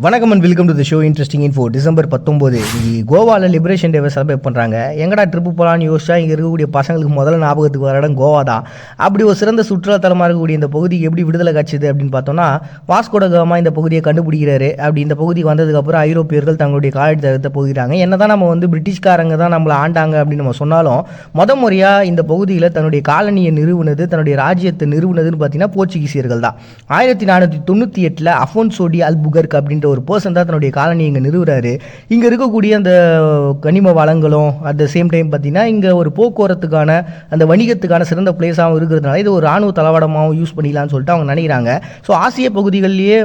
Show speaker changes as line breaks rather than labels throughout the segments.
வணக்கம் and welcome to the show interesting info. December 19 இன்னைக்கு கோவாவில் லிபரேஷன் டேவை செலிப்ரேட் பண்ணுறாங்க. எங்கடா ட்ரிப்பு போகலான்னு யோசிச்சா இங்கே இருக்கக்கூடிய பசங்களுக்கு முதல்ல ஞாபகத்துக்கு வர இடம் கோவா தான். அப்படி ஒரு சிறந்த சுற்றுலாத்தலமாக இருக்கக்கூடிய இந்த பகுதிக்கு எப்படி விடுதலை காட்சிது அப்படின்னு பார்த்தோம்னா, வாஸ்கோட காமா இந்த பகுதியை கண்டுபிடிக்கிறாரு. அப்படி இந்த பகுதிக்கு வந்ததுக்கப்புறம் ஐரோப்பியர்கள் தங்களுடைய காலடி தகத்தை போகிறாங்க. என்னதான் நம்ம பிரிட்டிஷ்காரங்க தான் நம்மளை ஆண்டாங்க அப்படின்னு நம்ம சொன்னாலும், முறையாக இந்த பகுதியில் தன்னுடைய காலனியை நிறுவனது, தன்னுடைய ராஜ்யத்தை நிறுவனதுன்னு பார்த்தீங்கன்னா போர்ச்சுகீசியர்கள் தான். 1498 அஃபோன்சோ டி அல்புகர்க் அப்படின்ற ஒரு பர்சன் தான் தன்னுடைய காலனி இங்கே நிறுவுறாரு. இங்கே இருக்கக்கூடிய அந்த கனிம வளங்களும் அட் த சேம் டைம் பார்த்தீங்கன்னா இங்கே ஒரு போக்குவரத்துக்கான அந்த வணிகத்துக்கான சிறந்த பிளேஸாகவும் இருக்கிறதுனால இது ஒரு ராணுவ தளவாடமாகவும் யூஸ் பண்ணிக்கலாம்னு சொல்லிட்டு அவங்க நினைக்கிறாங்க. ஸோ ஆசிய பகுதிகளிலேயே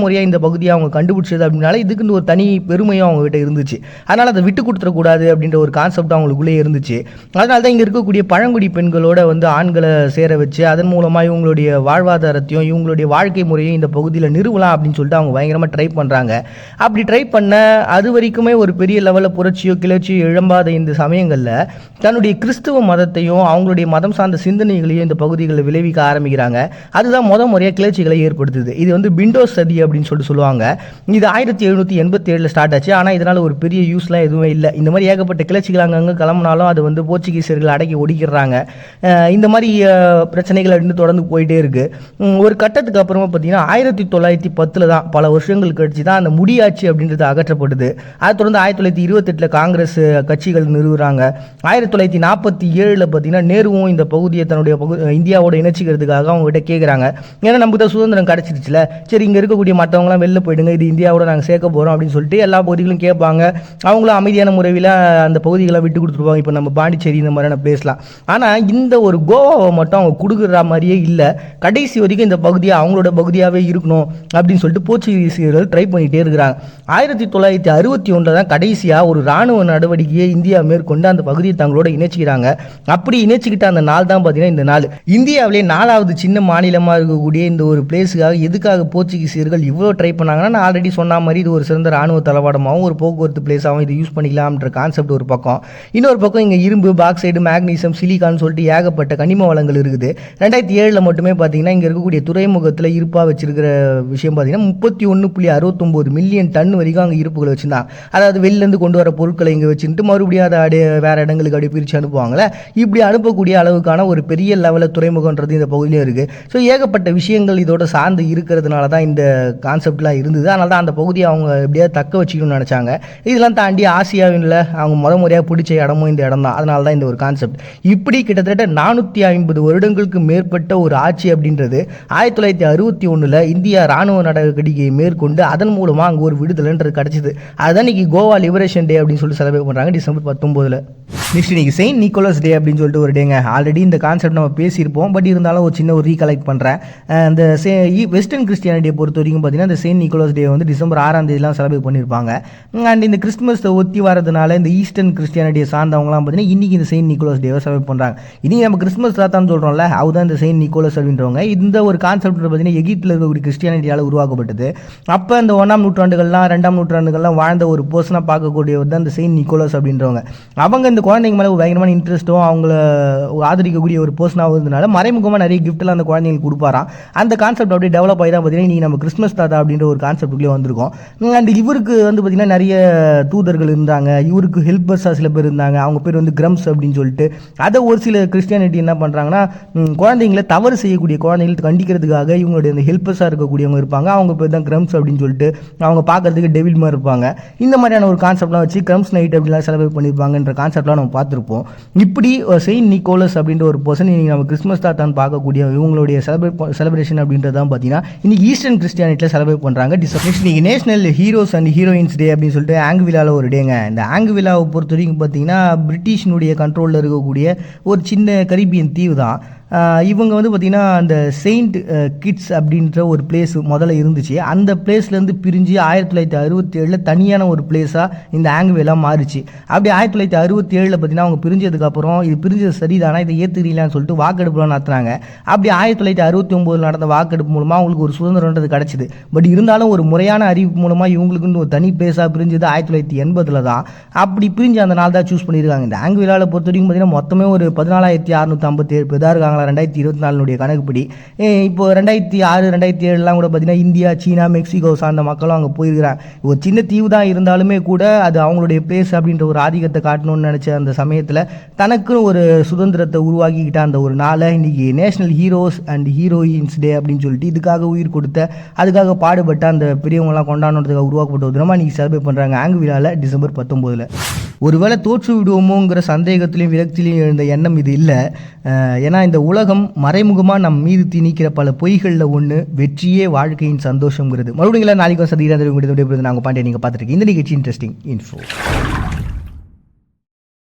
முறையாக இந்த பகுதியை அவங்க கண்டுபிடிச்சது அப்படின்னால இதுக்குன்னு ஒரு தனி பெருமையும் அவங்ககிட்ட இருந்துச்சு. அதனால் அதை விட்டு கொடுத்துடக்கூடாது அப்படின்ற ஒரு கான்செப்ட் அவங்களுக்குள்ளே இருந்துச்சு. அதனால தான் இங்கே இருக்கக்கூடிய பழங்குடி பெண்களோட ஆண்களை சேர வச்சு அதன் மூலமாக இவங்களுடைய வாழ்வாதாரத்தையும் இவங்களுடைய வாழ்க்கை முறையும் இந்த பகுதியில் நிறுவலாம் அப்படின்னு சொல்லிட்டு அவங்க பயங்கரமாக ட்ரை பண்ணுறாங்க. அப்படி ட்ரை பண்ண அது வரைக்குமே ஒரு பெரிய லெவலில் புரட்சியோ கிளர்ச்சியோ எழும்பாத இந்த சமயங்களில் தன்னுடைய கிறிஸ்துவ மதத்தையும் அவங்களுடைய மதம் சார்ந்த சிந்தனைகளையும் இந்த பகுதிகளில் விளைவிக்க ஆரம்பிக்கிறாங்க. அதுதான் முறையாக கிளர்ச்சிகளை ஏற்படுத்துது. இது பிண்டோஸ் சதி அப்படின்னு சொல்லுவாங்க. இது 1787 ஸ்டார்ட் ஆச்சு. ஆனால் இதனால் ஒரு பெரிய யூஸ்லாம் எதுவுமே இல்லை. இந்த மாதிரி ஏகப்பட்ட கிளர்ச்சிகள் அங்கங்கே கிளம்பினாலும் அது போர்ச்சுகீசியர்கள் அடக்கி ஒடிக்கிறாங்க. இந்த மாதிரி பிரச்சனைகள் அப்படின்னு தொடர்ந்து போயிட்டே இருக்கு. ஒரு கட்டத்துக்கு அப்புறமா பார்த்தீங்கன்னா 1910 தான், பல வருஷங்கள் கழிச்சு தான் அந்த முடியாட்சி அப்படின்றது அகற்றப்படுது. அதை தொடர்ந்து 1928 காங்கிரஸ் கட்சிகள் நிறுவுறாங்க. 1947 பார்த்தீங்கன்னா நேருவும் இந்த பகுதியை தன்னுடைய இந்தியாவோட இணைச்சிக்கிறதுக்காக அவங்க கிட்ட கேட்குறாங்க. ஏன்னா நமக்கு தான் சுதந்திரம் கிடைச்சிருச்சுல, சரி இங்கே இருக்கக்கூடிய மற்றவங்களாம் வெளில போயிடுங்க, இது இந்தியாவோட நாங்கள் சேர்க்க போகிறோம் அப்படின்னு சொல்லிட்டு எல்லா பகுதிகளும் கேட்பாங்க. அவங்களும் அமைதியான முறையில் அந்த பகுதிகளை விட்டு கொடுத்துருவாங்க. இப்போ நம்ம பாண்டிச்சேரி இந்த மாதிரியான பிளேஸ்லாம். ஆனால் இந்த ஒரு கோவாவை மட்டும் அவங்க கொடுக்குற மாதிரியே இல்லை. கடைசி வரைக்கும் இந்த பகுதியை அவங்களோட பகுதியாகவே இருக்கணும் அப்படின்னு சொல்லிட்டு போர்ச்சுகீசியர்கள் ட்ரை பண்ணிகிட்டே இருக்கிறாங்க. 1961 தான் கடைசியாக ஒரு இராணுவ நடவடிக்கையை இந்தியா மேற்கொண்டு அந்த பகுதியை தங்களோட இணைச்சிக்கிறாங்க. அப்படி இணைச்சிக்கிட்ட அந்த நாள் தான் பார்த்தீங்கன்னா இந்த நாள். இந்தியாவிலே 4வது சின்ன மாநிலமாக இருக்கக்கூடிய இந்த ஒரு பிளேஸுக்காக எதுக்காக போர்ச்சுகீசியர்கள் இவ்வளோ ட்ரை பண்ணாங்கன்னா, நான் ஆல்ரெடி சொன்ன மாதிரி இது ஒரு சிறந்த இராணுவ தளவாடமாகவும் ஒரு போக்குவரத்து பிளேஸாகவும் இது யூஸ் பண்ணிக்கலாம்ன்ற கான்செப்ட் ஒரு பக்கம். இன்னொரு பக்கம் இங்கே இரும்பு, பாக்சைடு, மேக்னீசியம், சிலிக்கான்னு சொல்லிட்டு ஏகப்பட்ட கனிம வளங்கள் இருக்குது. 2007 மட்டுமே பார்த்தீங்கன்னா இங்கே இருக்கக்கூடிய துறைமுகத்தில் இருப்பாக வச்சிருக்கிற விஷயம் பார்த்தீங்கன்னா 31.69 மில்லியன் டன் வரைக்கும் அங்கே இருப்புகளை வச்சுருந்தாங்க. அதாவது வெளிலேருந்து கொண்டு வர பொருட்களை இங்கே வச்சுட்டு மறுபடியும் அதை வேறு இடங்களுக்கு அப்படி பிரித்து அனுப்புவாங்களே, இப்படி அனுப்பக்கூடிய அளவுக்கான ஒரு பெரிய லெவலில் துறைமுகன்றது இந்த பகுதியிலும் இருக்குது. ஸோ ஏகப்பட்ட விஷயங்கள் இதோட சார்ந்து இருக்கிறதுனால தான் இந்த கான்செப்ட்லாம் இருந்தது. அதனால தான் அந்த பகுதியை அவங்க எப்படியாவது தக்க வச்சுக்கணும்னு நினச்சாங்க. இதெல்லாம் தாண்டி ஆசியாவில் அவங்க முறையாக பிடிச்ச இடமும் இந்த இடம் தான். அதனால தான் இந்த ஒரு கான்செப்ட். இப்படி கிட்டத்தட்ட 450 வருடங்களுக்கு மேற்பட்ட ஒரு ஆட்சி அப்படின்றது 1961 இந்தியா ராணுவ நடவடிக்கையை மேற்கொண்டு அதன் மூலமாக அங்கே ஒரு விடுதலைன்றது கிடச்சிது. அதுதான் இன்னைக்கு கோவா லிபரேஷன் டே அப்படின்னு சொல்லிட்டு செலிப்ரேட் பண்ணுறாங்க டிசம்பர் 19. நெக்ஸ்ட் இன்னைக்கு செயின்ட் நிக்கோலஸ் டே அப்படின்னு சொல்லிட்டு ஒரு டேங்க. ஆல்ரெடி இந்த கான்செப்ட் நம்ம பேசியிருப்போம், பட் இருந்தாலும் ஒரு சின்ன ஒரு ரீகலெக்ட் பண்ணுறேன். இந்த வெஸ்டர்ன் கிறிஸ்டியானிட்டியை பொறுத்த வரைக்கும் பார்த்தீங்கன்னா இந்த செயின்ட் நிக்கோலஸ் டே டிசம்பர் 6ஆம் தேதிலாம் செலிப்ரேட் பண்ணியிருப்பாங்க. அண்ட் இந்த கிறிஸ்துமஸை ஒத்தி வரதுனால இந்த ஈஸ்டர்ன் கிறிஸ்டியானிட்டியை சார்ந்தவங்களாம் பார்த்தீங்கன்னா இன்றைக்கி இந்த செயின்ட் நிக்கோலஸ் டேவை செலிப்ரேட் பண்ணுறாங்க. இன்றைக்கி நம்ம கிறிஸ்துமஸ் தாத்தான்னு சொல்கிறோம்ல, அதுதான் இந்த செயின்ட் நிக்கோலஸ் அப்படின்றவங்க. இந்த ஒரு கான்செப்ட் பார்த்தீங்கன்னா எகிப்தில் இருக்கக்கூடிய கிறிஸ்டியானிட்டியால் உருவாக்கப்பட்டது. அப்போ இந்த 1ஆம் நூற்றாண்டுகள்லாம் 2ஆம் நூற்றாண்டுகள்லாம் வாழ்ந்த ஒரு பர்சனாக பார்க்கக்கூடியவர் தான் இந்த செயின்ட் நிக்கோலஸ் அப்படின்றவங்க. அவங்க இந்த குழந்தைங்க மேலே பயங்கரமான இன்ட்ரெஸ்ட்டும் அவங்கள ஆதரிக்கக்கூடிய ஒரு பர்சனாக இருந்ததுனால மறைமுகமாக நிறைய கிஃப்ட்லாம் அந்த குழந்தைங்களுக்கு கொடுப்பாராம். அந்த கான்செப்ட் அப்படியே டெவலப் ஆகி தான் பார்த்தீங்கன்னா இன்றைக்கி நம்ம கிறிஸ்மஸ் தாத்தா அப்படின்ற ஒரு கான்செப்ட்டுக்குள்ளே வந்திருக்கோம். அண்ட் இவருக்கு பார்த்தீங்கன்னா நிறைய தூதர்கள் இருந்தாங்க, இவருக்கு ஹெல்ப்பர்ஸாக சில பேர் இருந்தாங்க. அவங்க பேர் கிரம்ஸ் அப்படின்னு சொல்லிட்டு. அதை ஒரு சில கிறிஸ்டியானிட்டி என்ன பண்ணுறாங்கன்னா, குழந்தைங்களை தவறு செய்யக்கூடிய குழந்தைங்களுக்கு கண்டிக்கிறதுக்காக இவங்களுடைய அந்த ஹெல்ப்பர்ஸாக இருக்கக்கூடியவங்க இருப்பாங்க. அவங்க பேர் தான் கிரம்ஸ் அப்படின்னு சொல்லிட்டு. அவங்க பார்க்கறதுக்கு டெவில் மாதிரி இருப்பாங்க. இந்த மாதிரியான ஒரு கான்செப்ட்லாம் வச்சு கிரம்ஸ் நைட் அப்படிலாம் செலிப்ரேட் பண்ணியிருப்பாங்கன்ற கான்செப்ட்லாம் நம்ம பார்த்துருப்போம். இப்படி செயின்ட் நிக்கோலஸ் அப்படின்ற ஒரு பர்சன் இன்னைக்கு நம்ம கிறிஸ்மஸ் தாத்தான்னு பார்க்கக்கூடிய இவங்களுடைய செலிப்ரேஷன் அப்படின்றதான் பார்த்தீங்கன்னா இன்னைக்கு ஈஸ்டர்ன் கிறிஸ்டியானிட்டியில் செலிப்ரேட் பண்ணுறாங்க. இன்னைக்கு நேஷனல் ஹீரோஸ் அண்ட் ஹீரோயின்ஸ் டே அப்படின்னு சொல்லிட்டு ஆங்குவிலாவில் ஒரு டேங்க. இந்த ஆங்குவிலாவை பொறுத்த வரைக்கும் பார்த்தீங்கன்னா பிரிட்டிஷினுடைய கண்ட்ரோலில் இருக்கக்கூடிய ஒரு சின்ன கரீபியன் தீவு தான். இவங்க பார்த்திங்கன்னா அந்த செயின்ட் கிட்ஸ் அப்படின்ற ஒரு பிளேஸ் முதல்ல இருந்துச்சு. அந்த பிளேஸ்லேருந்து பிரிஞ்சு 1967 தனியான ஒரு பிளேஸாக இந்த ஆங்குவேலாம் மாறிச்சு. அப்படி 1967 பார்த்திங்கன்னா அவங்க பிரிஞ்சதுக்கப்புறம் இது பிரிஞ்சது சரிதானா, இதை ஏற்றுக்கிறீங்களான்னு சொல்லிட்டு வாக்கெடுப்புலாம் நடத்துனாங்க. அப்படி 1969 நடந்த வாக்கெடுப்பு மூலமாக அவங்களுக்கு ஒரு சுதந்திரன்றது கிடச்சிது. பட் இருந்தாலும் ஒரு முறையான அறிவிப்பு மூலமாக இவங்களுக்குன்னு ஒரு தனி பிளேஸாக பிரிஞ்சது 1980 தான். அப்படி பிரிஞ்சு அந்த நாள் தான் சூஸ் பண்ணியிருக்காங்க. இந்த ஆங்குவேலாவில் பொறுத்த வரைக்கும் பார்த்திங்கன்னா மொத்தமே ஒரு 14,657 பேர் தான் இருக்காங்க பண்ணுறாங்களா 2024 கணக்குப்படி. இப்போ 2006 2007 கூட பார்த்தீங்கன்னா இந்தியா, சீனா, மெக்சிகோ சார்ந்த மக்களும் அங்கே போயிருக்கிறாங்க. ஒரு சின்ன தீவு தான் இருந்தாலுமே கூட அது அவங்களுடைய பிளேஸ் அப்படின்ற ஒரு ஆதிக்கத்தை காட்டணும்னு நினச்ச அந்த சமயத்தில் தனக்குன்னு ஒரு சுதந்திரத்தை உருவாக்கிக்கிட்ட அந்த ஒரு நாளை இன்னைக்கு நேஷனல் ஹீரோஸ் அண்ட் ஹீரோயின்ஸ் டே அப்படின்னு சொல்லிட்டு இதுக்காக உயிர் கொடுத்த, அதுக்காக பாடுபட்ட அந்த பெரியவங்களாம் கொண்டாடுறதுக்காக உருவாக்கப்பட்ட ஒரு தினமாக இன்றைக்கி செலிப்ரேட் பண்ணுறாங்க ஆங்குவிலாவில் டிசம்பர் 19. ஒருவேளை தோற்று விடுவோமோங்கிற சந்தேகத்திலையும் விரக்திலையும் எழுந்த எண்ணம் இது இல்லை. ஏன்னா இந்த உலகம் மறைமுகமாக நம் மீது திணிக்கிற பல பொய்களில் ஒன்று வெற்றியே வாழ்க்கையின் சந்தோஷங்கிறது. மறுபடியும் நாளைக்கு சந்திக்கிறேன். நாங்கள் பாண்டிய நீங்கள் பார்த்துருக்கீங்க. இந்த நிகழ்ச்சி இன்ட்ரெஸ்டிங் இன்ஃபோ.